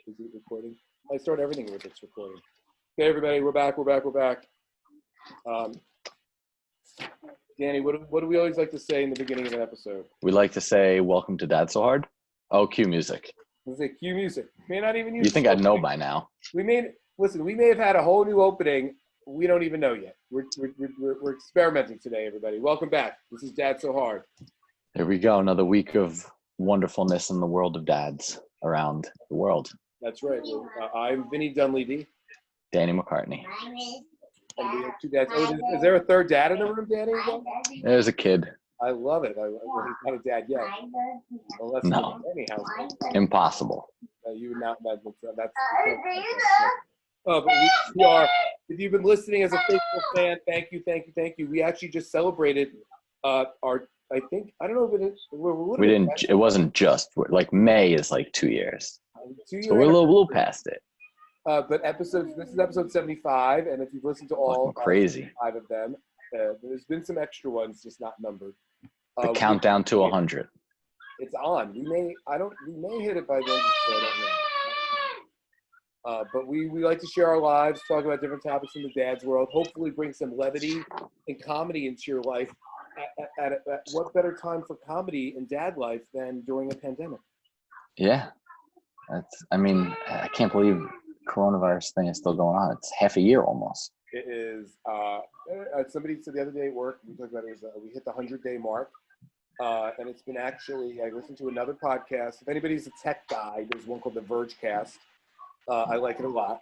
Is it recording? I start everything with it's recording. Okay, everybody, we're back. Danny, what do we always like to say in the beginning of an episode? We like to say, "Welcome to Dad So Hard." Oh, cue music. Let's say cue music. May not even use. You think I'd know by now? We may have had a whole new opening. We don't even know yet. We're experimenting today, everybody. Welcome back. This is Dad So Hard. Here we go. Another week of wonderfulness in the world of dads around the world. That's right. I'm Vinny Dunleavy. Danny McCartney. And we have two dads. Oh, is there a third dad in the room, Danny? There's a kid. I love it. Well, he's not a dad yet. Unless No. Household. Impossible. You would not. That's but we are. If you've been listening as a faithful fan, thank you. We actually just celebrated our. I don't know if it is. We didn't. It wasn't just like May is like 2 years. 2 years. So we're a little past it. But this is episode 75, and if you've listened to all crazy 5 of them, there's been some extra ones, just not numbered. The countdown to 100. It's on. We may hit it by then. I don't know. But we like to share our lives, talk about different topics in the dad's world. Hopefully, bring some levity and comedy into your life. At what better time for comedy in dad life than during a pandemic? Yeah, I can't believe coronavirus thing is still going on. It's half a year almost. It is. Somebody said the other day at work, we talked about it, we hit the 100-day mark. And it's been actually, I listened to another podcast. If anybody's a tech guy, there's one called the Vergecast. I like it a lot.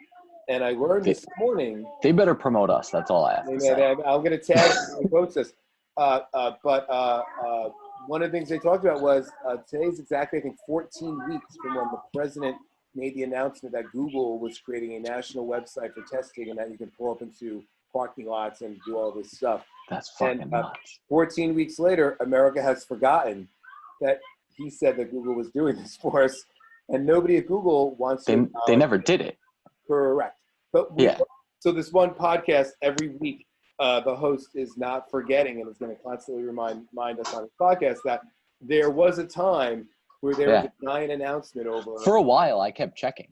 And I learned this morning. They better promote us. That's all I have to say. I'm going to tag and quote this. But one of the things they talked about was today's exactly, I think, 14 weeks from when the president made the announcement that Google was creating a national website for testing and that you can pull up into parking lots and do all this stuff. That's fucking nuts. 14 weeks later, America has forgotten that he said that Google was doing this for us, and nobody at Google wants to. They never did it. Correct. But so this one podcast every week, the host is not forgetting and is going to constantly remind us on his podcast that there was a time where there was a giant announcement over. For a while, I kept checking.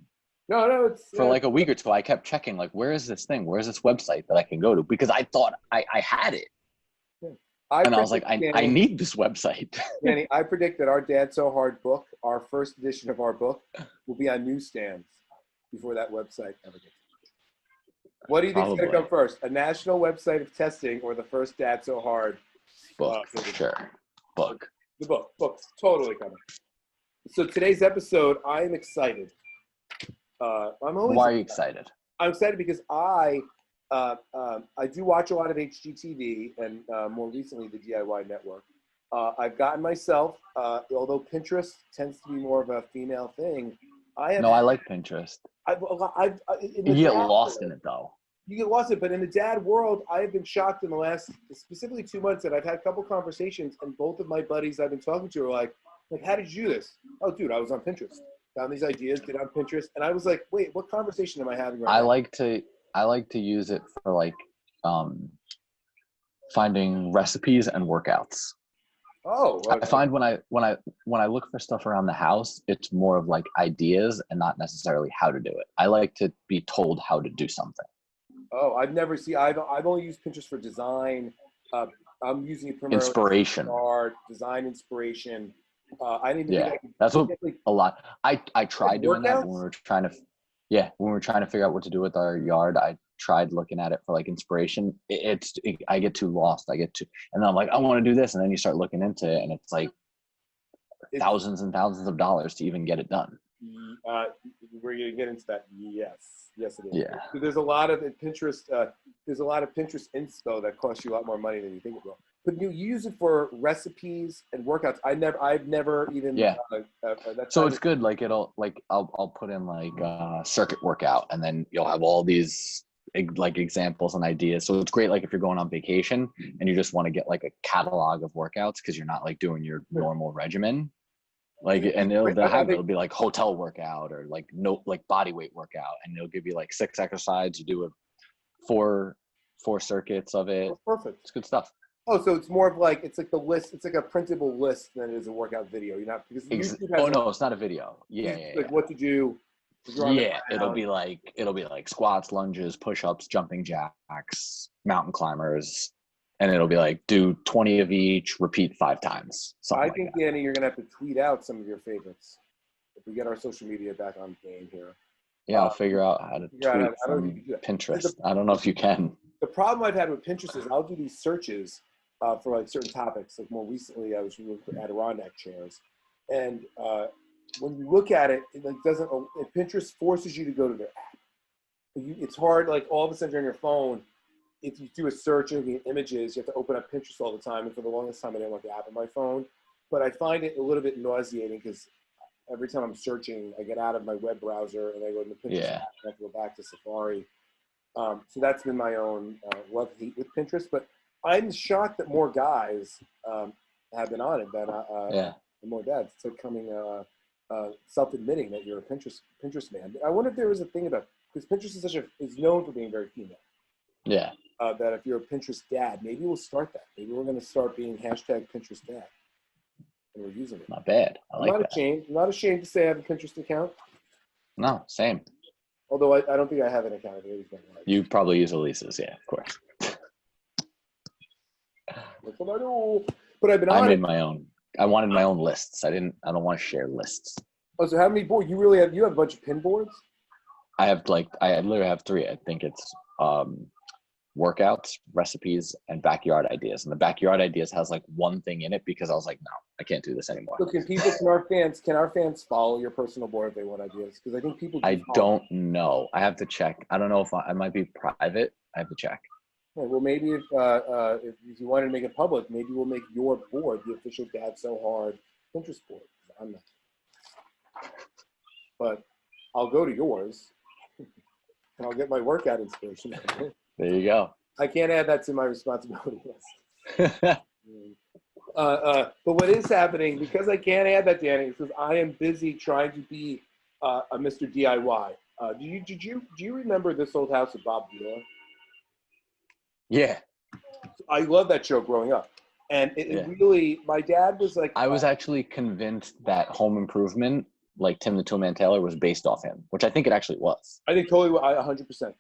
No, it's for like a week or two. I kept checking, like, where is this thing? Where's this website that I can go to? Because I thought I had it, I was like, I need this website. Danny, I predict that our Dad So Hard book, our first edition of our book, will be on newsstands before that website ever gets. What do you think is going to come first? A national website of testing or the first Dad So Hard book? For sure. Book. The book's totally coming. So today's episode, I'm excited. Why are you excited? I'm excited because I do watch a lot of HGTV and more recently the DIY Network. I've gotten myself, although Pinterest tends to be more of a female thing. I like Pinterest. You get lost in it though. You get lost in it, but in the dad world, I have been shocked in the last, specifically 2 months, that I've had a couple conversations, and both of my buddies I've been talking to are like, how did you do this? Oh, dude, I was on Pinterest. Found these ideas, did on Pinterest, and I was like, wait, what conversation am I having right now? I like to use it for like finding recipes and workouts. Oh, okay. I find when I look for stuff around the house, it's more of like ideas and not necessarily how to do it. I like to be told how to do something. Oh, I've only used Pinterest for design. I'm using it primarily inspiration, art, design inspiration. I didn't. That's what a lot. I tried doing that when we were trying to figure out what to do with our yard. I tried looking at it for like inspiration. I get too lost. And then I'm like, I want to do this, and then you start looking into it, and it's like thousands and thousands of dollars to even get it done. We're gonna get into that. Yes, it is. Yeah. So there's a lot of Pinterest. There's a lot of Pinterest inspo that costs you a lot more money than you think it will. But you use it for recipes and workouts. I've never even. Yeah. So it's good. Like I'll put in like a circuit workout, and then you'll have all these like examples and ideas. So it's great. Like if you're going on vacation and you just want to get like a catalog of workouts because you're not like doing your normal regimen. Like, and it'll be like hotel workout or like body weight workout, and they'll give you like 6 exercises. You do 4 circuits of it. Oh, perfect. It's good stuff. Oh, so it's more of like, it's like the list. It's like a printable list than it is a workout video. You're not, because no, it's not a video. Yeah. Like what to do Yeah, it'll be like squats, lunges, push-ups, jumping jacks, mountain climbers, and it'll be like do 20 of each, repeat 5 times. I think, Danny, you're gonna have to tweet out some of your favorites if we get our social media back on game here. Yeah, I'll figure out how to tweet from Pinterest. I don't know if you can. The problem I've had with Pinterest is I'll do these searches for like certain topics. Like more recently, I was looking for Adirondack chairs, and when you look at it, it like doesn't. Pinterest forces you to go to their app. It's hard. Like all of a sudden, you're on your phone. If you do a search and get images, you have to open up Pinterest all the time. And for the longest time, I didn't want the app on my phone. But I find it a little bit nauseating because every time I'm searching, I get out of my web browser and I go to the Pinterest app and I have to go back to Safari. So that's been my own love-hate with Pinterest. But I'm shocked that more guys have been on it than more dads. It's like coming self-admitting that you're a Pinterest man. I wonder if there was a thing about, because Pinterest is known for being very female. Yeah. That if you're a Pinterest dad, maybe we'll start that. Maybe we're going to start being hashtag Pinterest dad. And we're using it. Not bad. I'm not ashamed to say I have a Pinterest account. No, same. Although I don't think I have an account. You probably use Elisa's, yeah, of course. That's what I do. But I've been on I made my own. I wanted my own lists. I don't want to share lists. Oh, so how many boards? You have a bunch of pin boards? I literally have 3. I think it's workouts, recipes, and backyard ideas. And the backyard ideas has like one thing in it because I was like, no, I can't do this anymore. So can our fans follow your personal board if they want ideas? Because I think people don't know. I have to check. I don't know if I might be private. I have to check. Yeah, well, maybe if you wanted to make it public, maybe we'll make your board the official Dad So Hard Pinterest board. I'm not. But I'll go to yours and I'll get my workout inspiration. There you go. I can't add that to my responsibility list. But what is happening, because I can't add that, Danny, is because I am busy trying to be a Mr. DIY. Do you remember This Old House with Bob Vila? Yeah. I love that show growing up. And it really, my dad was like... I was actually convinced that Home Improvement, like Tim the Toolman Taylor, was based off him, which I think it actually was. I think totally, 100%.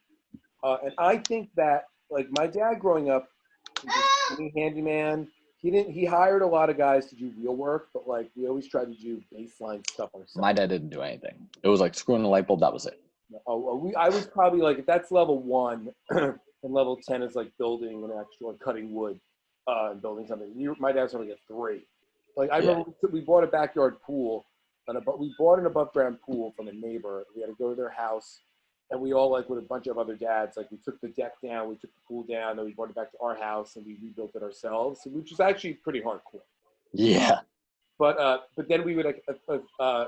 And I think that, like, my dad growing up, was a handyman. He hired a lot of guys to do real work, but, like, we always tried to do baseline stuff ourselves. My dad didn't do anything. It was like screwing the light bulb, that was it. I was probably, like, if that's level 1, and level 10 is, like, building an actual, like, cutting wood and building something. My dad's only at 3. Like, I remember we bought a backyard pool, we bought an above-ground pool from a neighbor. We had to go to their house. And we all, like, with a bunch of other dads, like, we took the deck down, we took the pool down, then we brought it back to our house, and we rebuilt it ourselves, which is actually pretty hardcore. Yeah. But then we would, like,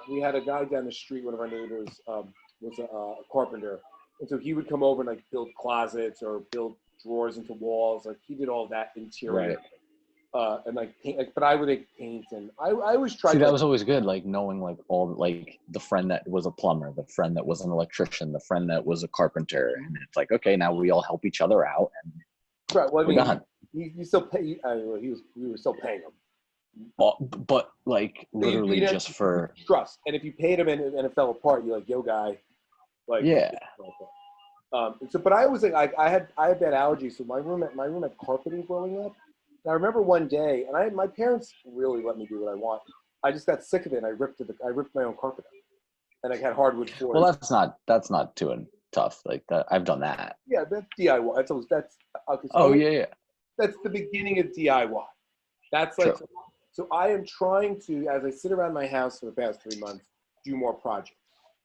we had a guy down the street, one of our neighbors was a carpenter, and so he would come over and, like, build closets or build drawers into walls. Like, he did all that interior. Right. And like paint, but I would like paint, and I always tried. See, that was always good, like knowing like all like the friend that was a plumber, the friend that was an electrician, the friend that was a carpenter, and it's like, okay, now we all help each other out, and right. Well, I mean, done. You still pay. We were still paying him. But like literally just for trust. And if you paid him and it fell apart, you're like, yo, guy, like but I was like, I had bad allergies, so my room had carpeting growing up. And I remember one day, and my parents really let me do what I want. I just got sick of it, and I ripped my own carpet out, and I had hardwood floors. Well, that's not too tough. Like that, I've done that. Yeah, that's DIY. That's That's the beginning of DIY. That's like so. I am trying to, as I sit around my house for the past 3 months, do more projects.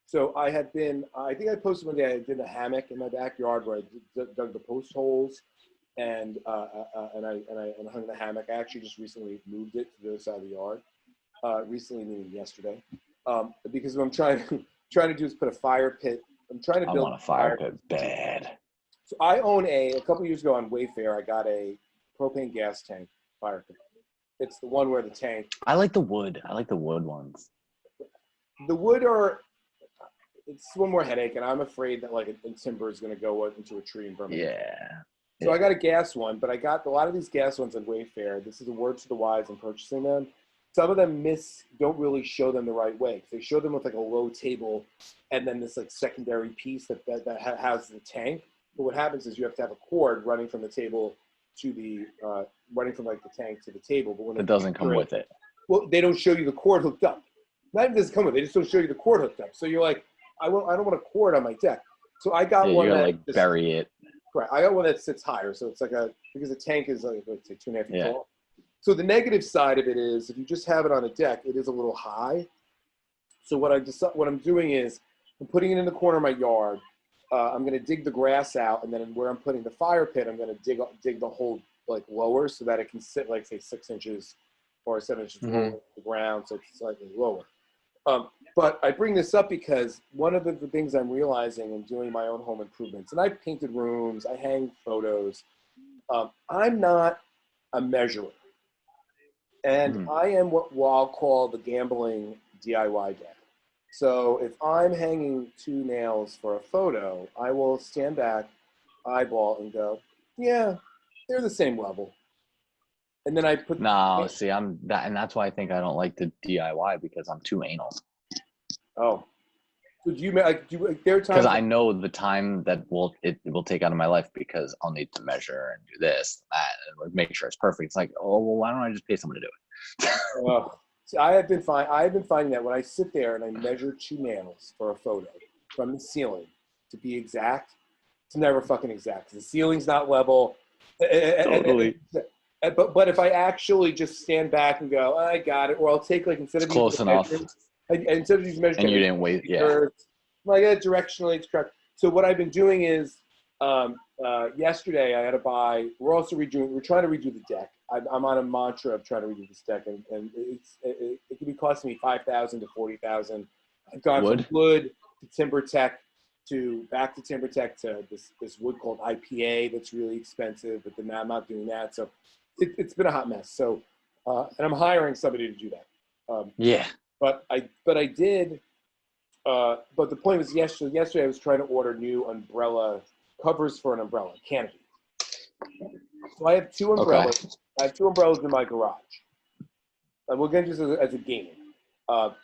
So I think I posted one day. I did a hammock in my backyard where I dug the post holes. And I hung the hammock. I actually just recently moved it to the other side of the yard. Recently, meaning yesterday, because what I'm trying to do is put a fire pit. I'm trying to build. I want a fire pit bad. So I own a couple years ago on Wayfair. I got a propane gas tank fire pit. It's the one where the tank. I like the wood. I like the wood ones. The wood it's one more headache, and I'm afraid that like a timber is going to go into a tree and burn. Yeah. So I got a gas one, but I got a lot of these gas ones on Wayfair. This is a word to the wise in purchasing them. some of them don't really show them the right way. They show them with like a low table and then this like secondary piece that has the tank. But what happens is you have to have a cord running from the table to the running from like the tank to the table. But when it doesn't come with it. Well, they don't show you the cord hooked up. Not even does it come with it. They just don't show you the cord hooked up. So you're like, I don't want a cord on my deck. So I got one you gotta that like bury it. Correct. I got one that sits higher, so it's like because the tank is like let's say 2.5 feet Yeah. tall. So the negative side of it is if you just have it on a deck, it is a little high. So what I'm doing is I'm putting it in the corner of my yard. I'm going to dig the grass out, and then where I'm putting the fire pit, I'm going to dig the hole like lower so that it can sit like say 6 inches or 7 inches below the ground, so it's slightly lower. But I bring this up because one of the things I'm realizing in doing my own home improvements, and I've painted rooms, I hang photos. I'm not a measurer, and I am what I'll call the gambling DIY dad. So if I'm hanging 2 nails for a photo, I will stand back, eyeball, and go, yeah, they're the same level. And then I put see, I'm that, and that's why I think I don't like the DIY because I'm too anal. Oh, so do you like there are times because I know the time that it will take out of my life because I'll need to measure and do this, that, and make sure it's perfect. It's like, oh well, why don't I just pay someone to do it? See, I have been finding that when I sit there and I measure 2 nails for a photo from the ceiling to be exact, it's never fucking exact. The ceiling's not level. Totally. But if I actually just stand back and go, I got it, or I'll take like instead of close enough, instead of using measuring, and you didn't wait, like directionally it's correct. So what I've been doing is, yesterday I had to buy. We're trying to redo the deck. I'm on a mantra of trying to redo this deck, and it could be costing me $5,000 to $40,000. I've gone from wood to timber tech back to timber tech to this wood called IPA that's really expensive, but then now I'm not doing that. So it's been a hot mess. So and I'm hiring somebody to do that. But I did. But the point was yesterday I was trying to order new umbrella covers for an umbrella canopy. So I have 2 umbrellas. Okay. I have 2 umbrellas in my garage. And we'll get this as a game. So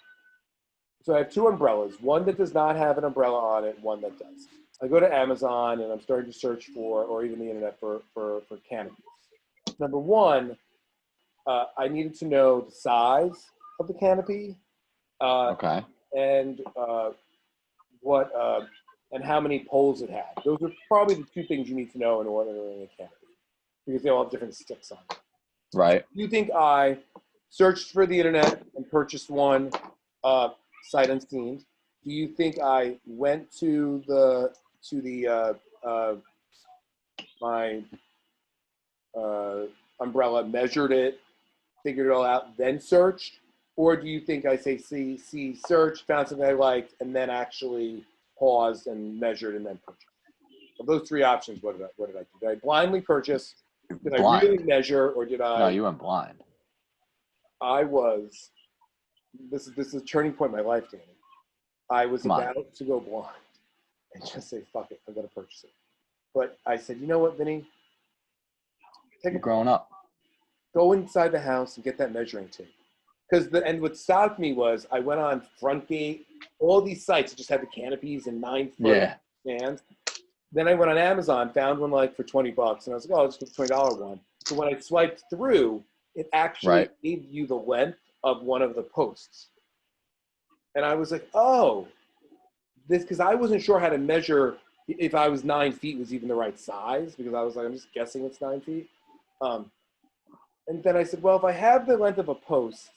I have 2 umbrellas, one that does not have an umbrella on it, one that does. I go to Amazon and I'm starting to search for, or even the internet for canopies. Number one, I needed to know the size of the canopy. And what and how many poles it had. Those are probably the 2 things you need to know in ordering a canopy, because they all have different sticks on it. Right. You think I searched for the internet and purchased one sight unseen? Do you think I went to my umbrella, measured it, figured it all out, then searched? Or do you think I say see, search, found something I liked, and then actually paused and measured and then purchased? Of those 3 options, what did I do? Did I blindly purchase? Did I really measure, or did I? No, you went blind. I was. This is a turning point in my life, Danny. I was about to go blind and just say, "Fuck it, I'm gonna purchase it." But I said, "You know what, Vinny? You're growing up. Go inside the house and get that measuring tape." And what stopped me was I went on FrontGate, all these sites that just had the canopies and 9-foot stands. Then I went on Amazon, found one like for $20, and I was like, oh, I'll just get the $20 one. So when I swiped through, it actually gave you the length of one of the posts. And I was like, oh, because I wasn't sure how to measure if I was 9 feet was even the right size, because I was like, I'm just guessing it's 9 feet. And then I said, well, if I have the length of a post,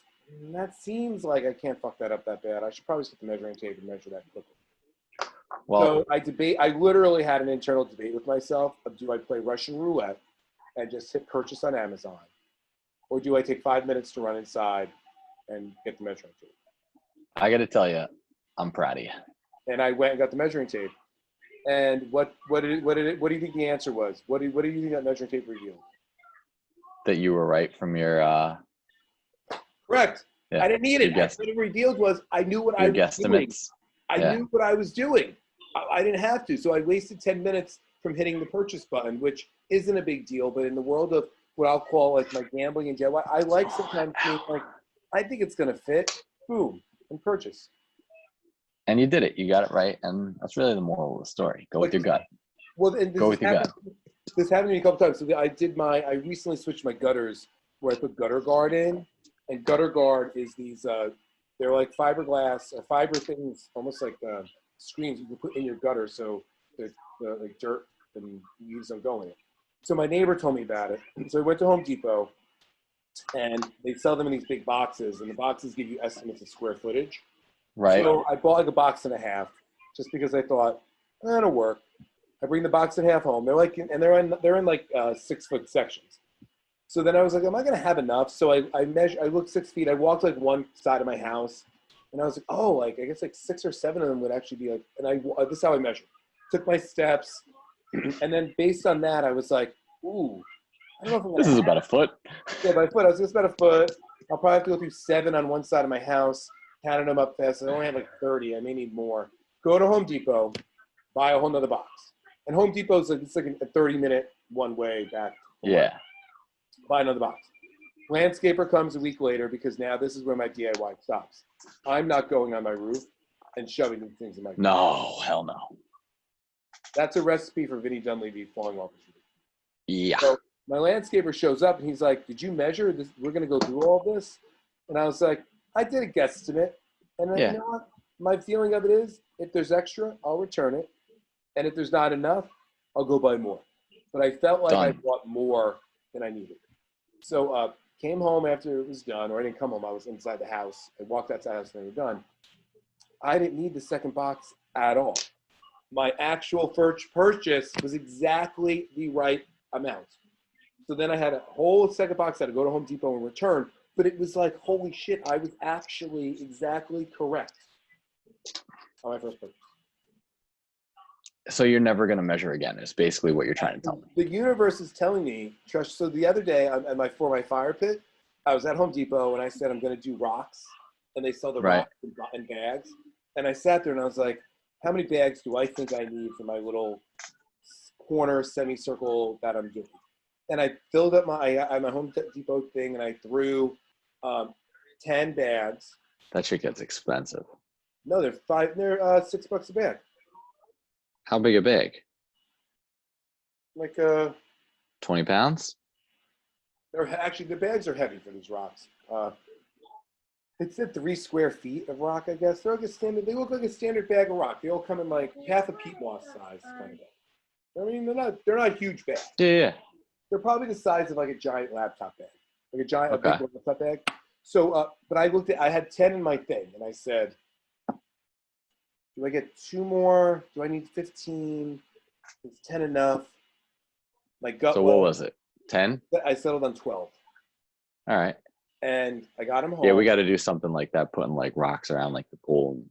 that seems like I can't fuck that up that bad. I should probably just get the measuring tape and measure that quickly. Well, so I literally had an internal debate with myself of, do I play Russian roulette and just hit purchase on Amazon? Or do I take 5 minutes to run inside and get the measuring tape? I got to tell you, I'm proud of you. And I went and got the measuring tape. And what do you think the answer was? What do you think that measuring tape revealed? That you were right from your Correct. Yeah. I didn't need it. What it revealed was I knew what I was doing. I knew what I was doing. I didn't have to. So I wasted 10 minutes from hitting the purchase button, which isn't a big deal. But in the world of what I'll call like my gambling and DIY, I like sometimes being like, I think it's going to fit. Boom, and purchase. And you did it. You got it right. And that's really the moral of the story. Go with your gut. Well, and Go with your gut. This happened to me a couple times. So I recently switched my gutters where I put gutter guard in. And gutter guard is these, they're like fiberglass or fiber things, almost like screens you can put in your gutter so the like dirt and leaves don't go in it. So my neighbor told me about it. So I went to Home Depot, and they sell them in these big boxes, and the boxes give you estimates of square footage. Right. So I bought like a box and a half, just because I thought that'll work. I bring the box and a half home. They're in like 6 foot sections. So then I was like, am I gonna have enough? So I looked 6 feet. I walked like one side of my house, and I was like, oh, like I guess like 6 or 7 of them would actually be like. And this is how I measured. Took my steps, and then based on that, I was like, ooh, I don't know if I'm gonna. This is about a foot. Yeah, by a foot. I was just about a foot. I'll probably have to go through 7 on one side of my house. Counted them up fast. I only have like 30. I may need more. Go to Home Depot, buy a whole nother box. And Home Depot's like, it's like a 30-minute one way back. Yeah. Buy another box. Landscaper comes a week later because now this is where my DIY stops. I'm not going on my roof and shoving these things in my car. No, hell no. That's a recipe for Vinny Dunleavy falling off the roof. Yeah. So my landscaper shows up and he's like, did you measure this? We're going to go through all this. And I was like, I did a guesstimate. And then, you know what? My feeling of it is, if there's extra, I'll return it. And if there's not enough, I'll go buy more. But I felt like I bought more than I needed. So came home after it was done, or I didn't come home. I was inside the house. I walked outside the house and they were done. I didn't need the second box at all. My actual first purchase was exactly the right amount. So then I had a whole second box. I had to go to Home Depot and return. But it was like, holy shit, I was actually exactly correct on my first purchase. So you're never going to measure again is basically what you're trying to tell me. The universe is telling me, Trish, so the other day for my fire pit, I was at Home Depot and I said, I'm going to do rocks. And they sell the rocks in bags. And I sat there and I was like, how many bags do I think I need for my little corner semicircle that I'm doing? And I filled up my Home Depot thing and I threw 10 bags. That shit gets expensive. No, they're $6 a bag. How big a bag? Like 20 pounds? The bags are heavy for these rocks. It's at 3 square feet of rock, I guess. They're like a standard. They look like a standard bag of rock. They all come in like half a peat moss size kind of bag. I mean, they're not huge bags. Yeah. They're probably the size of like a giant laptop bag, like a big laptop bag. So, but I had 10 in my thing, and I said, do I get 2 more? Do I need 15? Is 10 enough? My gut. So what was it? 10? I settled on 12. All right. And I got them home. Yeah, we got to do something like that, putting like rocks around like the pool.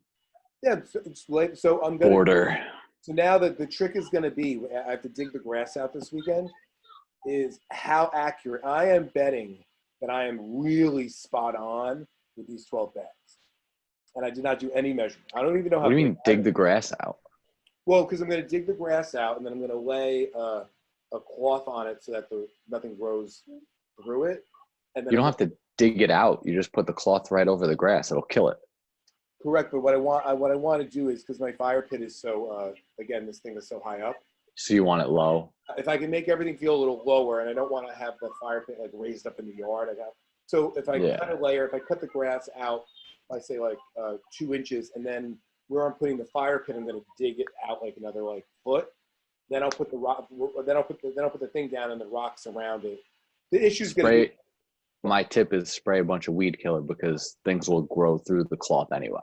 Yeah, it's late. So I'm gonna border. So now the trick is going to be, I have to dig the grass out this weekend, is how accurate. I am betting that I am really spot on with these 12 bags. And I did not do any measurement. I don't even know how. What do you mean dig the grass out? Well, because I'm going to dig the grass out and then I'm going to lay a cloth on it so that nothing grows through it. And then you don't have to dig it out. You just put the cloth right over the grass. It'll kill it. Correct, but what I want to do is, because my fire pit is so again, this thing is so high up. So you want it low. If I can make everything feel a little lower, and I don't want to have the fire pit like raised up in the yard, so if I cut a layer, if I cut the grass out, I say like 2 inches, and then where I'm putting the fire pit, I'm going to dig it out like another like foot. Then I'll put the rock. Then I'll put the thing down and the rocks around it. The issue's going to be. My tip is spray a bunch of weed killer because things will grow through the cloth anyway.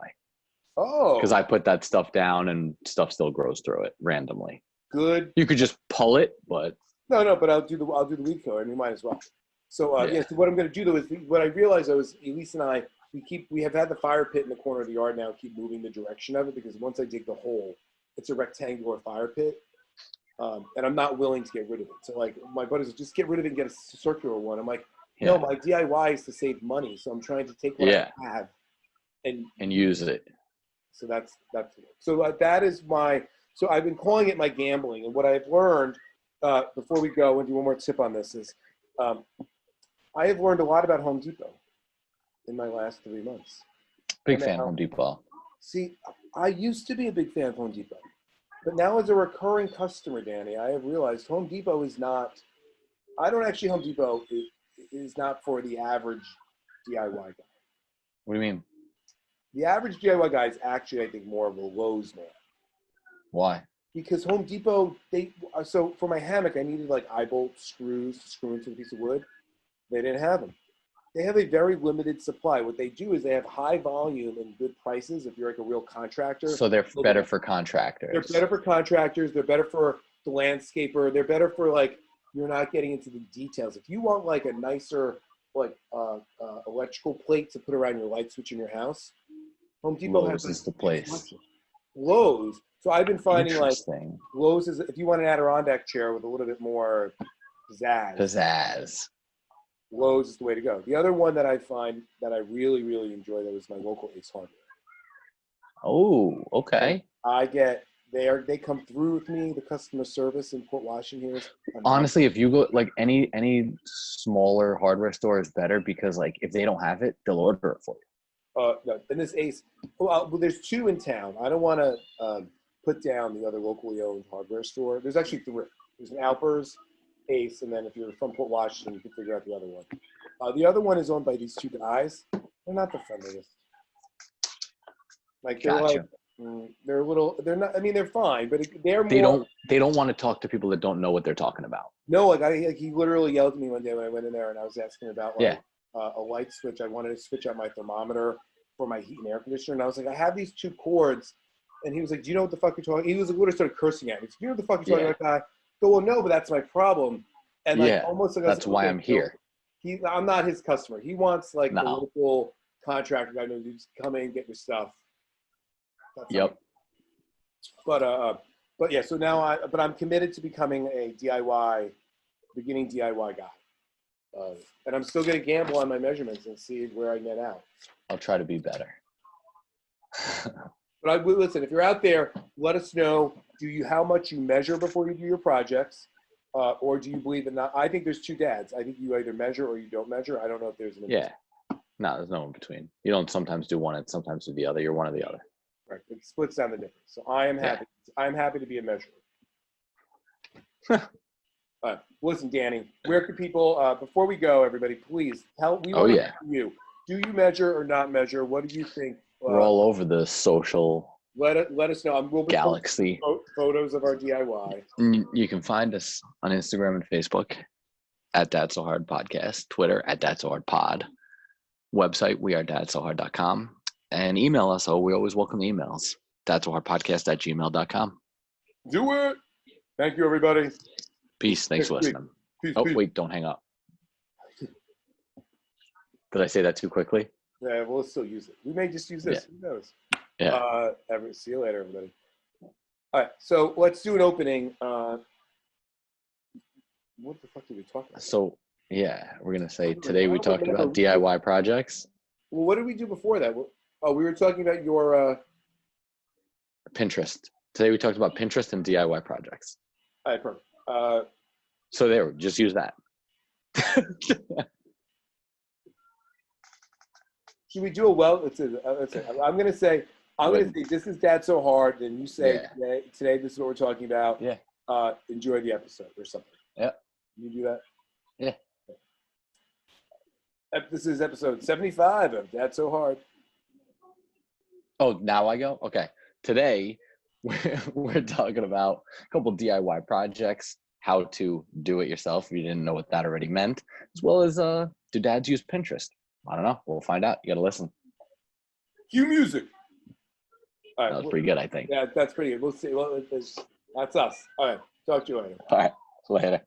Oh. Because I put that stuff down and stuff still grows through it randomly. Good. You could just pull it, but. No, but I'll do the weed killer. I mean, might as well. So so what I'm going to do though is what I realized though is Elise and I we have had the fire pit in the corner of the yard now. Keep moving the direction of it because once I dig the hole, it's a rectangular fire pit. And I'm not willing to get rid of it. So like my buddies just get rid of it and get a circular one. I'm like. Yeah. No, my DIY is to save money, so I'm trying to take what I have and use it. So that's that is my. So I've been calling it my gambling, and what I've learned before we go and do one more tip on this is, I have learned a lot about Home Depot. in my last 3 months. Big fan of Home Depot. See, I used to be a big fan of Home Depot, but now as a recurring customer, Danny, I have realized Home Depot is not. Home Depot is not for the average DIY guy. What do you mean? The average DIY guy is actually, I think, more of a Lowe's man. Why? Because Home Depot, so for my hammock, I needed like eye bolt screws to screw into a piece of wood. They didn't have them. They have a very limited supply. What they do is they have high volume and good prices if you're like a real contractor. So they're better for contractors. They're better for contractors. They're better for the landscaper. They're better for like, you're not getting into the details. If you want like a nicer like electrical plate to put around your light switch in your house, Home Depot has is the place. Lowe's. So I've been finding like Lowe's is, if you want an Adirondack chair with a little bit more pizzazz. Lowe's is the way to go. The other one that I find that I really, really enjoy though is my local Ace Hardware. Oh, okay. They come through with me. The customer service in Port Washington here is honestly, if you go like any smaller hardware store is better because like if they don't have it, they'll order it for you. No, in this Ace, well, there's 2 in town. I don't want to put down the other locally owned hardware store. There's actually 3. There's an Alpers, Ace, and then if you're from Port Washington, you can figure out the other one. The other one is owned by these 2 guys. They're not the friendliest. Like they're gotcha. They're a little. They're not. I mean, they're fine, but they're more. They don't want to talk to people that don't know what they're talking about. No, he literally yelled at me one day when I went in there and I was asking about like a light switch. I wanted to switch out my thermometer for my heat and air conditioner, and I was like, I have these 2 cords, and he was like, do you know what the fuck you're talking? He was like, literally started cursing at me. Do you know what the fuck you're talking about? I go, well, no, but that's my problem. And like almost like that's why I'm here. I'm not his customer. He wants like the local contractor guy to just come in, get your stuff. Yep. But yeah, so now I'm committed to becoming a beginning DIY guy. And I'm still going to gamble on my measurements and see where I net out. I'll try to be better. But I will listen, if you're out there, let us know, how much you measure before you do your projects, or do you believe in that? I think there's 2 dads. I think you either measure or you don't measure. I don't know if there's an in-between. No, there's no in between. You don't sometimes do one and sometimes do the other. You're one or the other. Right, it splits down the difference. So I am happy. I'm happy to be a measurer. Listen, Danny, where can people? Before we go, everybody, please tell. We want to hear from you. Do you measure or not measure? What do you think? We're all over the social. Let us know. We'll galaxy. Photos of our DIY. You can find us on Instagram and Facebook at That's So Hard Podcast, Twitter at That's So Hard Pod, website wearedatsohard.com. And email us. We always welcome emails. That's our podcast at gmail.com. Do it. Thank you, everybody. Peace. Thanks for listening. Peace. Wait, don't hang up. Did I say that too quickly? Yeah, we'll still use it. We may just use this. Who knows? Yeah. See you later, everybody. All right, so let's do an opening. What the fuck did we talk about? So, we're going to say today we talked about DIY projects. Well, what did we do before that? Oh, we were talking about your Pinterest. Today we talked about Pinterest and DIY projects. All right, perfect. So there, just use that. Should we do I'm gonna say this is Dad So Hard, and you say today this is what we're talking about. Yeah. Enjoy the episode or something. Yeah. You do that? Yeah. This is episode 75 of Dad So Hard. Oh, now I go? Okay. Today, we're talking about a couple DIY projects, how to do it yourself if you didn't know what that already meant, as well as do dads use Pinterest? I don't know. We'll find out. You got to listen. Cue music. All right, that was pretty good, I think. Yeah, that's pretty good. We'll see. Well, that's us. All right. Talk to you later. All right. Later.